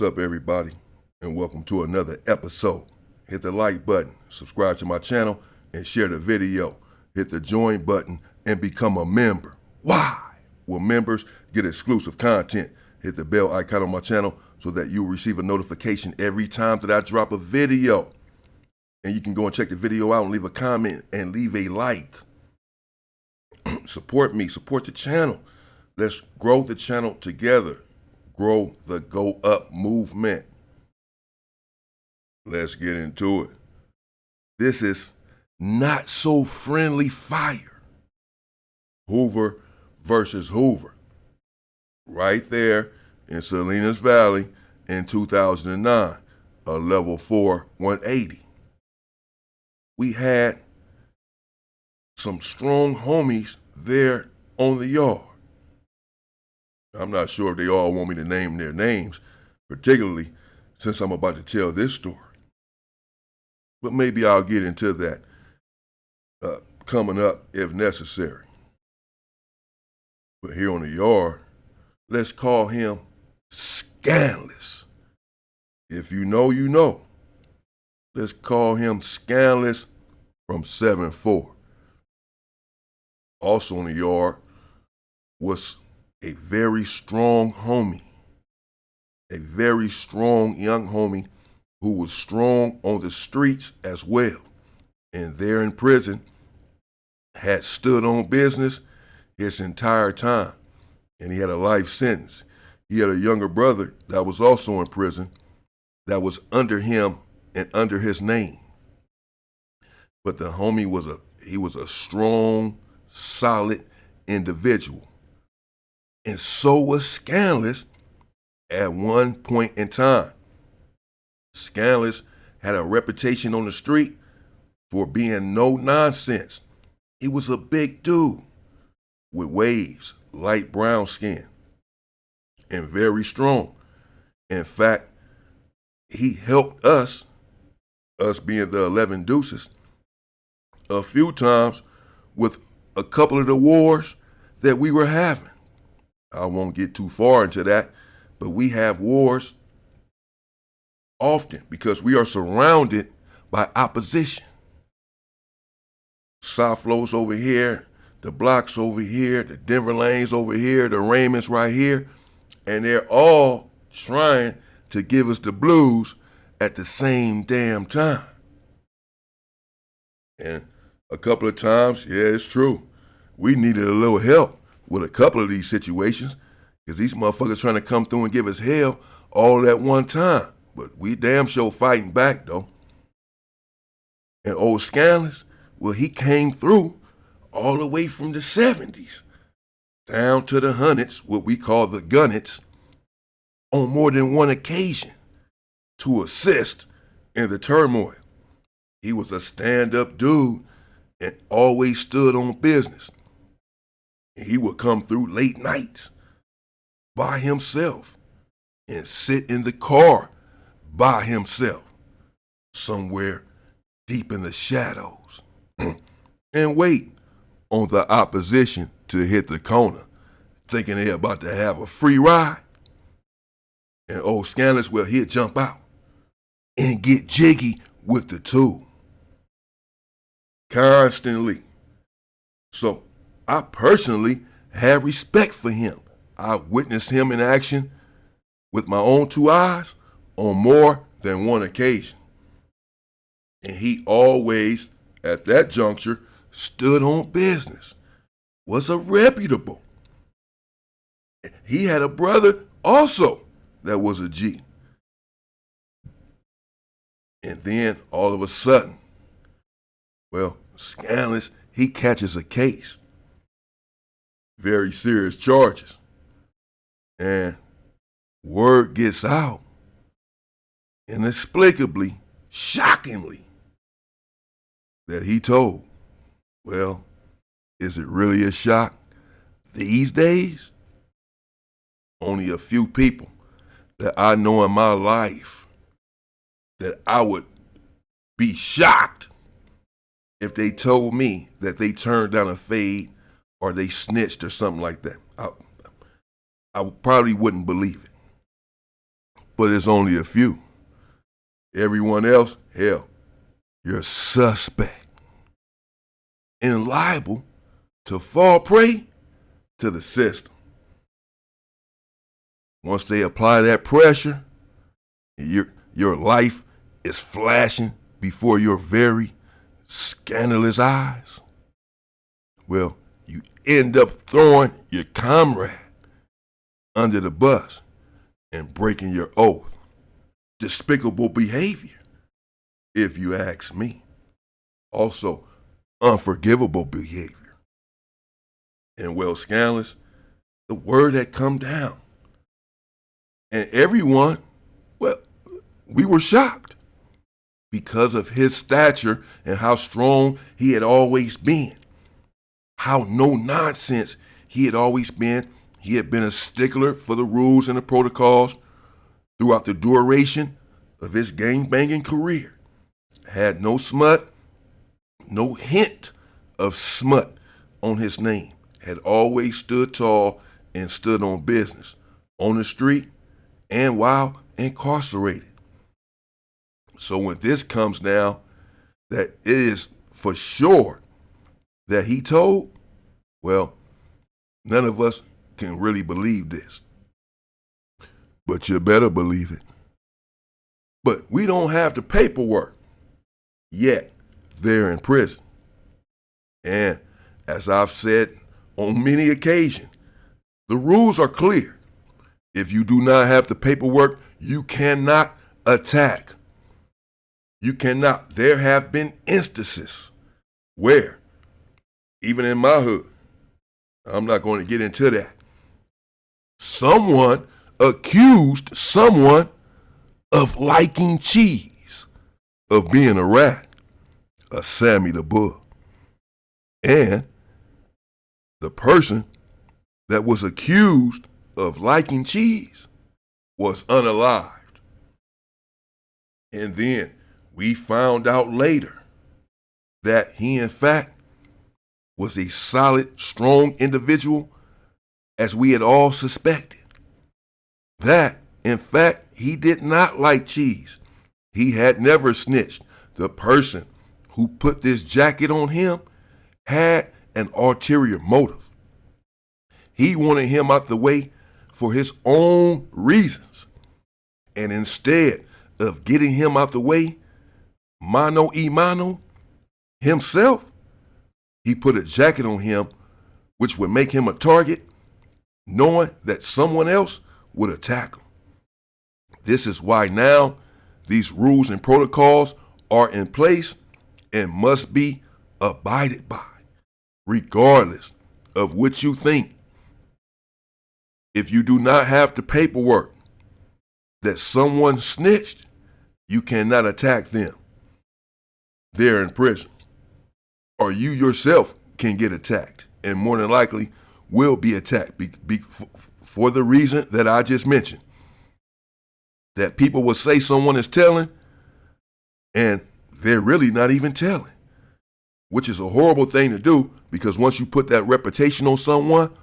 What's up, everybody, and welcome to another episode. Hit the like button, subscribe to my channel, and share the video. Hit the join button and become a member. Why? Well, members get exclusive content. Hit the bell icon on my channel so that you'll receive a notification every time that I drop a video. And you can go and check the video out and leave a comment and leave a like. Support me, support the channel. Let's grow the channel together. Grow the Go Up movement. Let's get into it. This is not so friendly fire. Hoover versus Hoover. Right there in Salinas Valley in 2009, a level 4 180. We had some strong homies there on the yard. I'm not sure if they all want me to name their names, particularly since I'm about to tell this story. But maybe I'll get into that coming up if necessary. But here on the yard, let's call him Scandalist. If you know, you know. Let's call him Scandalist from 7-4. Also in the yard was a very strong homie, a very strong young homie who was strong on the streets as well. And there in prison, had stood on business his entire time. And he had a life sentence. He had a younger brother that was also in prison that was under him and under his name. But the homie was a strong, solid individual. And so was Scandalist at one point in time. Scandalist had a reputation on the street for being no nonsense. He was a big dude with waves, light brown skin, and very strong. In fact, he helped us being the 11 Deuces, a few times with a couple of the wars that we were having. I won't get too far into that, but we have wars often because we are surrounded by opposition. South Flow's over here, the Blocks over here, the Denver Lanes over here, the Raymonds right here, and they're all trying to give us the blues at the same damn time. And a couple of times, yeah, it's true, we needed a little help with a couple of these situations, because these motherfuckers trying to come through and give us hell all at one time. But we damn sure fighting back, though. And old Scandalist, well, he came through all the way from the 70s down to the hundreds, what we call the gunnets, on more than one occasion to assist in the turmoil. He was a stand-up dude and always stood on business. He would come through late nights by himself and sit in the car by himself somewhere deep in the shadows and wait on the opposition to hit the corner, thinking they're about to have a free ride. And old Scandalist, well, he'd jump out and get jiggy with the tool constantly. So I personally had respect for him. I witnessed him in action with my own two eyes on more than one occasion. And he always, at that juncture, stood on business, was a reputable. He had a brother also that was a G. And then all of a sudden, well, Scandalist, he catches a case. Very serious charges. And word gets out, inexplicably, shockingly, that he told. Well, is it really a shock? These days, only a few people that I know in my life that I would be shocked if they told me that they turned down a fade or they snitched or something like that. I probably wouldn't believe it. but it's only a few. Everyone else, hell, you're suspect and liable to fall prey to the system. Once they apply that pressure, your life is flashing before your very scandalous eyes. Well, you end up throwing your comrade under the bus and breaking your oath. Despicable behavior, if you ask me. Also, unforgivable behavior. And well, Scandalist, the word had come down. And everyone, well, we were shocked because of his stature and how strong he had always been. How no nonsense he had always been. He had been a stickler for the rules and the protocols throughout the duration of his gang-banging career. Had no smut, no hint of smut on his name. Had always stood tall and stood on business, on the street and while incarcerated. So when this comes now, that it is for sure that he told, well, none of us can really believe this. But you better believe it. But we don't have the paperwork, yet they're in prison. And as I've said on many occasions, the rules are clear. If you do not have the paperwork, you cannot attack. You cannot. There have been instances where, even in my hood, I'm not going to get into that, someone accused someone of liking cheese, of being a rat, a Sammy the Bull. And the person that was accused of liking cheese was unalived. And then we found out later that he, in fact, was a solid, strong individual, as we had all suspected. That, in fact, he did not like cheese. He had never snitched. The person who put this jacket on him had an ulterior motive. He wanted him out the way for his own reasons. And instead of getting him out the way, mano a mano, himself, he put a jacket on him which would make him a target, knowing that someone else would attack him. This is why now these rules and protocols are in place and must be abided by, regardless of what you think. If you do not have the paperwork that someone snitched, you cannot attack them. They're in prison. Or you yourself can get attacked, and more than likely will be attacked for the reason that I just mentioned. That people will say someone is telling, and they're really not even telling, which is a horrible thing to do, because once you put that reputation on someone,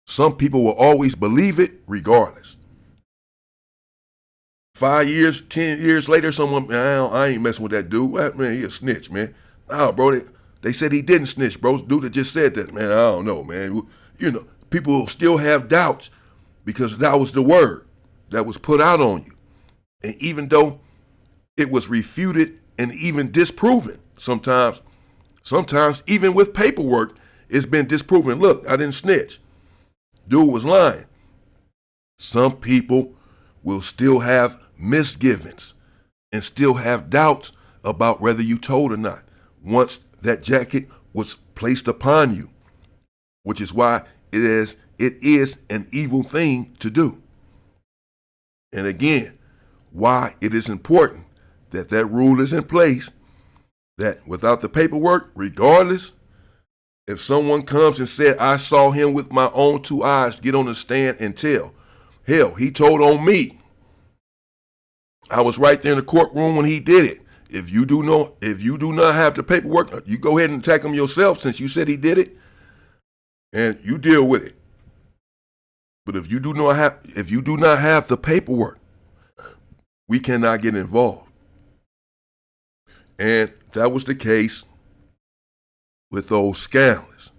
some people will always believe it regardless. 5 years, 10 years later, someone, man, I ain't messing with that dude. What, man, he a snitch, man. Nah, bro, they said he didn't snitch, bro. Dude that just said that, man, I don't know, man. You know, people will still have doubts because that was the word that was put out on you. And even though it was refuted and even disproven sometimes even with paperwork, it's been disproven. Look, I didn't snitch. Dude was lying. Some people will still have misgivings and still have doubts about whether you told or not once that jacket was placed upon you, which is why it is an evil thing to do. And again, why it is important that that rule is in place, that without the paperwork, regardless, if someone comes and said, I saw him with my own 2 eyes, get on the stand and tell. Hell, he told on me. I was right there in the courtroom when he did it. If you do not have the paperwork, you go ahead and attack him yourself since you said he did it, and you deal with it. But if you do not have the paperwork, we cannot get involved. And that was the case with those scandalists.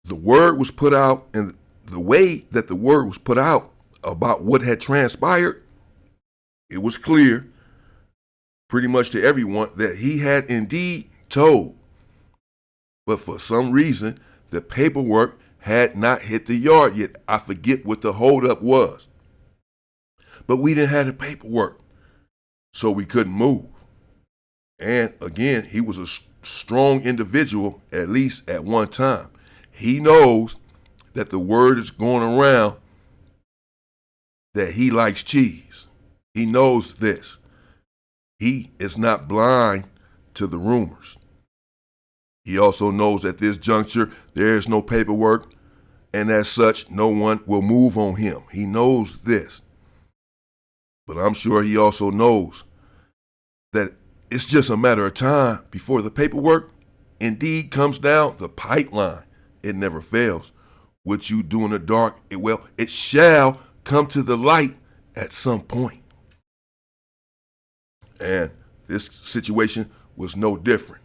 The word was put out, and the way that the word was put out about what had transpired, it was clear pretty much to everyone that he had indeed told. But for some reason, the paperwork had not hit the yard yet. I forget what the holdup was. But we didn't have the paperwork, so we couldn't move. And again, he was a strong individual, at least at one time. He knows that the word is going around that he likes cheese. He knows this. He is not blind to the rumors. He also knows at this juncture there is no paperwork, and as such, no one will move on him. He knows this. But I'm sure he also knows that it's just a matter of time before the paperwork indeed comes down the pipeline. It never fails. What you do in the dark, it shall come to the light at some point. And this situation was no different.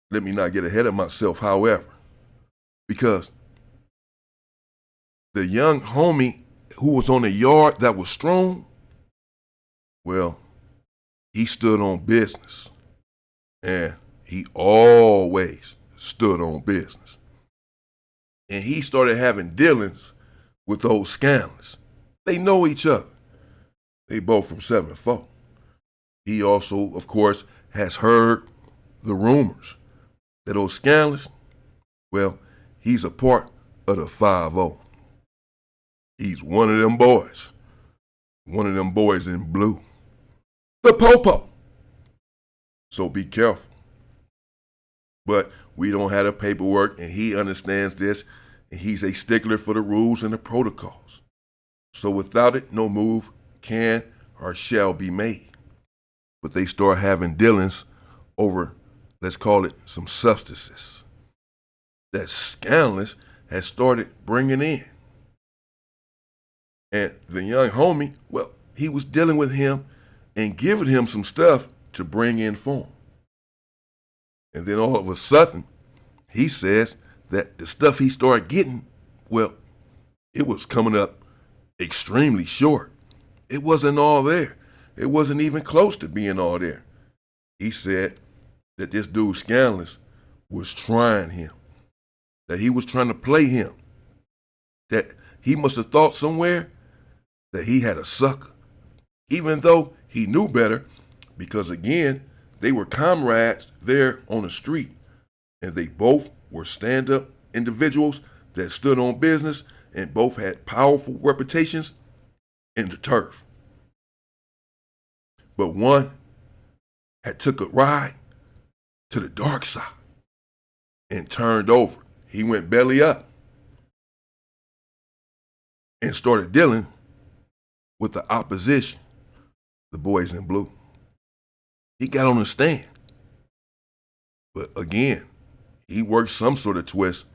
Let me not get ahead of myself, however, because the young homie who was on the yard that was strong, well, he stood on business. And he always stood on business. And he started having dealings with those scandalists. They know each other. They both from 7-4. He also, of course, has heard the rumors that those scandalists, well, he's a part of the 5-0. He's one of them boys. One of them boys in blue. The Popo. So be careful. But we don't have the paperwork, and he understands this, and he's a stickler for the rules and the protocols. So without it, no move can or shall be made. But they start having dealings over, let's call it, some substances that Scandalist has started bringing in. And the young homie, well, he was dealing with him and giving him some stuff to bring in for him. And then all of a sudden, he says that the stuff he started getting, well, it was coming up extremely short. It wasn't all there. It wasn't even close to being all there. He said that this dude Scandalist was trying him, that he was trying to play him, that he must have thought somewhere that he had a sucker, even though he knew better, because again, they were comrades there on the street, and they both were stand-up individuals that stood on business and both had powerful reputations in the turf. But one had took a ride to the dark side and turned over. He went belly up and started dealing with the opposition, the boys in blue. He got on the stand. But again, he worked some sort of twist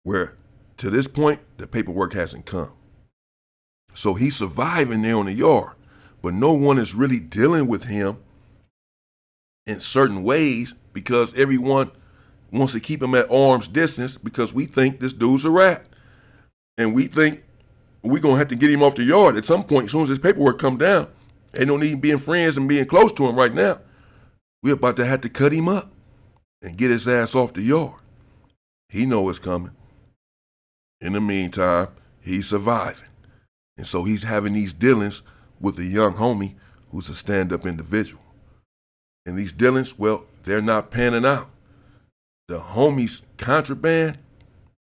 where to this point, the paperwork hasn't come. So he's surviving there on the yard, but no one is really dealing with him in certain ways because everyone wants to keep him at arm's distance because we think this dude's a rat. And we think we're going to have to get him off the yard at some point as soon as his paperwork come down. Ain't no need being friends and being close to him right now. We're about to have to cut him up and get his ass off the yard. He know it's coming. In the meantime, he's surviving. And so he's having these dealings with a young homie who's a stand-up individual. And these dealings, well, they're not panning out. The homie's contraband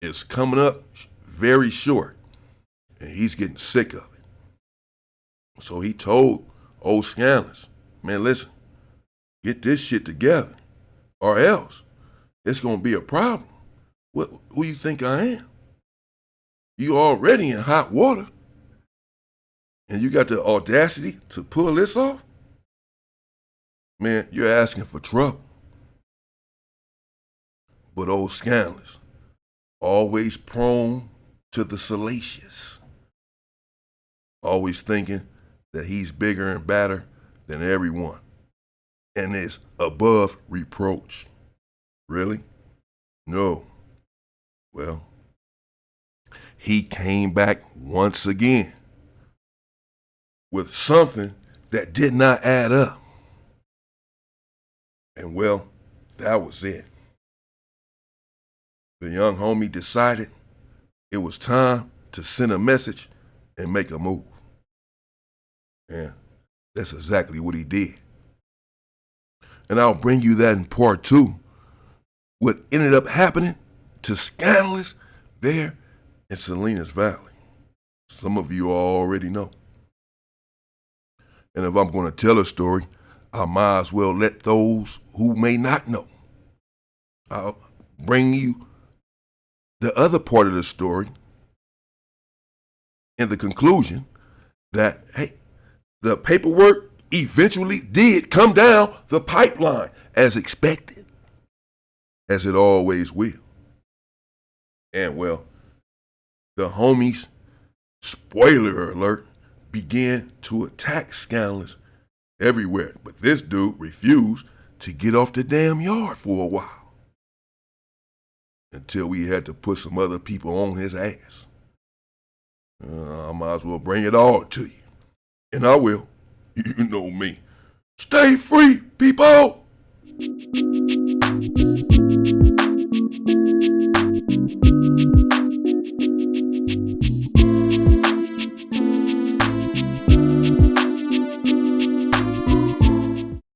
is coming up very short, and he's getting sick of it. So he told old Scandalist, man, listen, get this shit together, or else it's going to be a problem. Who you think I am? You already in hot water, and you got the audacity to pull this off? Man, you're asking for trouble. But old Scandalist, always prone to the salacious, always thinking that he's bigger and badder than everyone and is above reproach. Really? No. Well, he came back once again with something that did not add up. And well, that was it. The young homie decided it was time to send a message and make a move. And that's exactly what he did. And I'll bring you that in part 2. What ended up happening to Scandalist there in Salinas Valley. Some of you already know. And if I'm going to tell a story, I might as well let those who may not know. I'll bring you the other part of the story in the conclusion that, hey, the paperwork eventually did come down the pipeline as expected, as it always will. And well, the homies, spoiler alert, began to attack Scandalist everywhere. But this dude refused to get off the damn yard for a while. Until we had to put some other people on his ass. I might as well bring it all to you. And I will. You know me. Stay free, people!